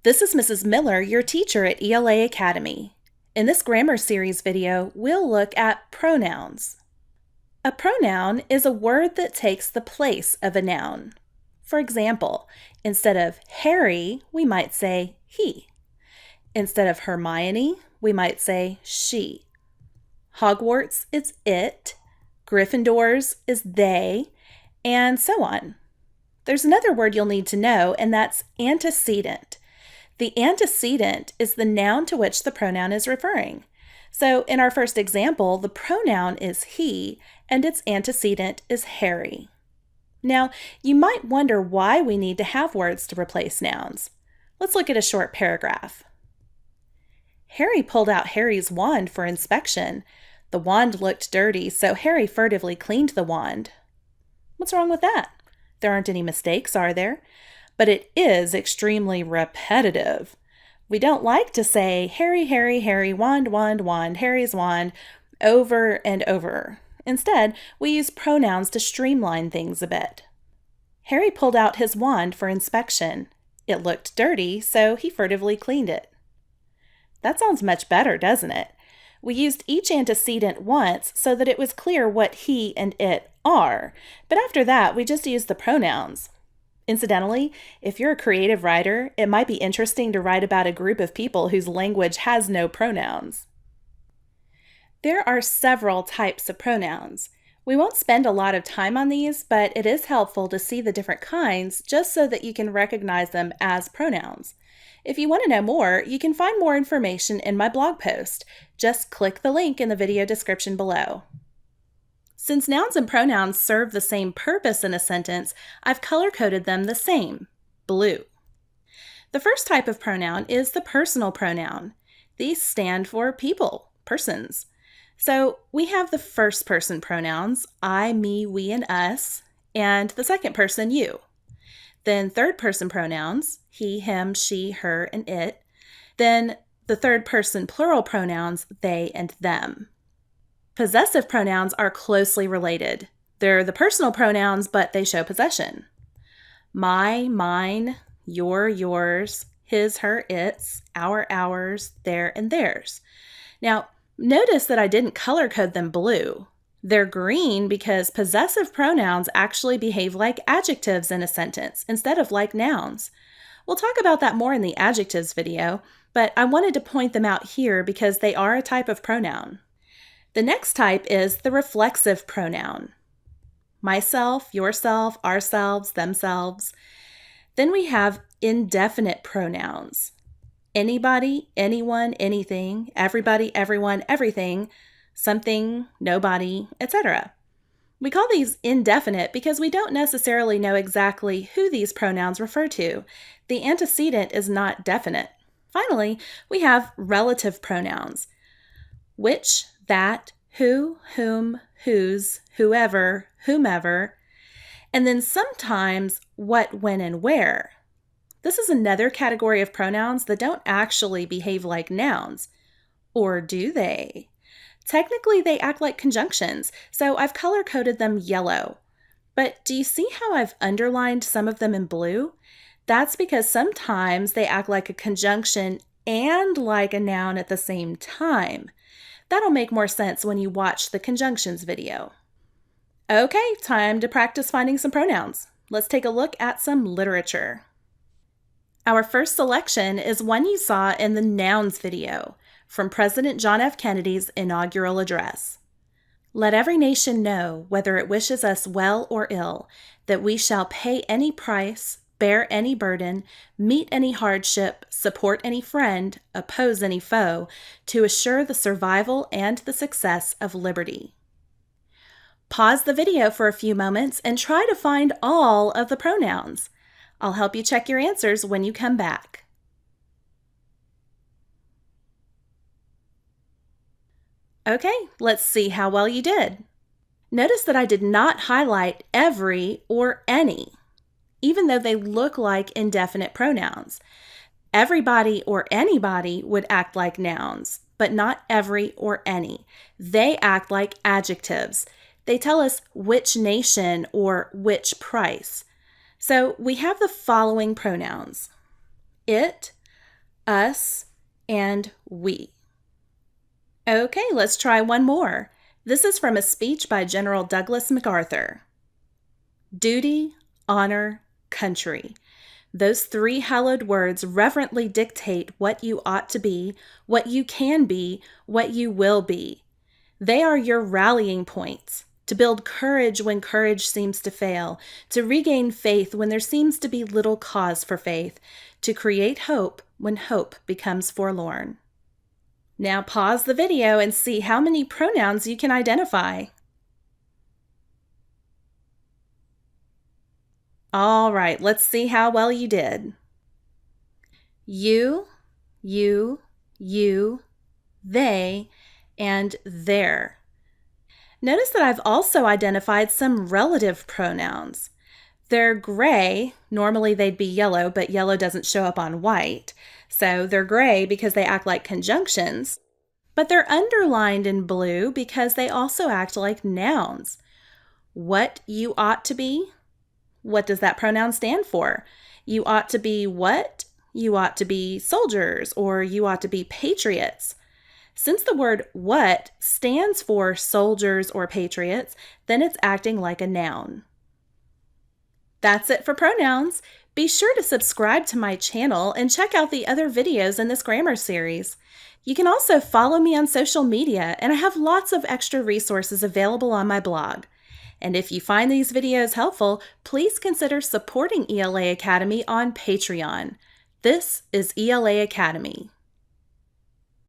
This is Mrs. Miller, your teacher at ELA Academy. In this grammar series video, we'll look at pronouns. A pronoun is a word that takes the place of a noun. For example, instead of Harry, we might say he. Instead of Hermione, we might say she. Hogwarts is it. Gryffindors is they, and so on. There's another word you'll need to know, and that's antecedent. The antecedent is the noun to which the pronoun is referring. So in our first example, the pronoun is he, and its antecedent is Harry. Now, you might wonder why we need to have words to replace nouns. Let's look at a short paragraph. Harry pulled out Harry's wand for inspection. The wand looked dirty, so Harry furtively cleaned the wand. What's wrong with that? There aren't any mistakes, are there? But it is extremely repetitive. We don't like to say Harry, Harry, Harry, wand, wand, wand, Harry's wand over and over. Instead, we use pronouns to streamline things a bit. Harry pulled out his wand for inspection. It looked dirty, so he furtively cleaned it. That sounds much better, doesn't it? We used each antecedent once so that it was clear what he and it are, but after that, we just used the pronouns. Incidentally, if you're a creative writer, it might be interesting to write about a group of people whose language has no pronouns. There are several types of pronouns. We won't spend a lot of time on these, but it is helpful to see the different kinds just so that you can recognize them as pronouns. If you want to know more, you can find more information in my blog post. Just click the link in the video description below. Since nouns and pronouns serve the same purpose in a sentence, I've color-coded them the same, blue. The first type of pronoun is the personal pronoun. These stand for people, persons. So we have the first person pronouns, I, me, we, and us, and the second person, you. Then third person pronouns, he, him, she, her, and it. Then the third person plural pronouns, they and them. Possessive pronouns are closely related. They're the personal pronouns, but they show possession. My, mine, your, yours, his, her, its, our, ours, their, and theirs. Now, notice that I didn't color code them blue. They're green because possessive pronouns actually behave like adjectives in a sentence instead of like nouns. We'll talk about that more in the adjectives video, but I wanted to point them out here because they are a type of pronoun. The next type is the reflexive pronoun. Myself, yourself, ourselves, themselves. Then we have indefinite pronouns. Anybody, anyone, anything, everybody, everyone, everything, something, nobody, etc. We call these indefinite because we don't necessarily know exactly who these pronouns refer to. The antecedent is not definite. Finally, we have relative pronouns. Which, that, who, whom, whose, whoever, whomever, and then sometimes what, when, and where. This is another category of pronouns that don't actually behave like nouns. Or do they? Technically, they act like conjunctions, so I've color-coded them yellow. But do you see how I've underlined some of them in blue? That's because sometimes they act like a conjunction and like a noun at the same time. That'll make more sense when you watch the conjunctions video. Okay, time to practice finding some pronouns. Let's take a look at some literature. Our first selection is one you saw in the nouns video from President John F. Kennedy's inaugural address. Let every nation know, whether it wishes us well or ill, that we shall pay any price, bear any burden, meet any hardship, support any friend, oppose any foe, to assure the survival and the success of liberty. Pause the video for a few moments and try to find all of the pronouns. I'll help you check your answers when you come back. Okay, let's see how well you did. Notice that I did not highlight every or any, even though they look like indefinite pronouns. Everybody or anybody would act like nouns, but not every or any. They act like adjectives. They tell us which nation or which price. So we have the following pronouns: it, us, and we. Okay, let's try one more. This is from a speech by General Douglas MacArthur. Duty, honor, country. Those three hallowed words reverently dictate what you ought to be, what you can be, what you will be. They are your rallying points to build courage when courage seems to fail, to regain faith when there seems to be little cause for faith, to create hope when hope becomes forlorn. Now pause the video and see how many pronouns you can identify. All right, let's see how well you did. You, they, and their. Notice that I've also identified some relative pronouns. They're gray. Normally they'd be yellow, but yellow doesn't show up on white. So they're gray because they act like conjunctions, but they're underlined in blue because they also act like nouns. What you ought to be. What does that pronoun stand for? You ought to be what? You ought to be soldiers, or you ought to be patriots. Since the word what stands for soldiers or patriots, then it's acting like a noun. That's it for pronouns. Be sure to subscribe to my channel and check out the other videos in this grammar series. You can also follow me on social media, and I have lots of extra resources available on my blog. And if you find these videos helpful, please consider supporting ELA Academy on Patreon. This is ELA Academy.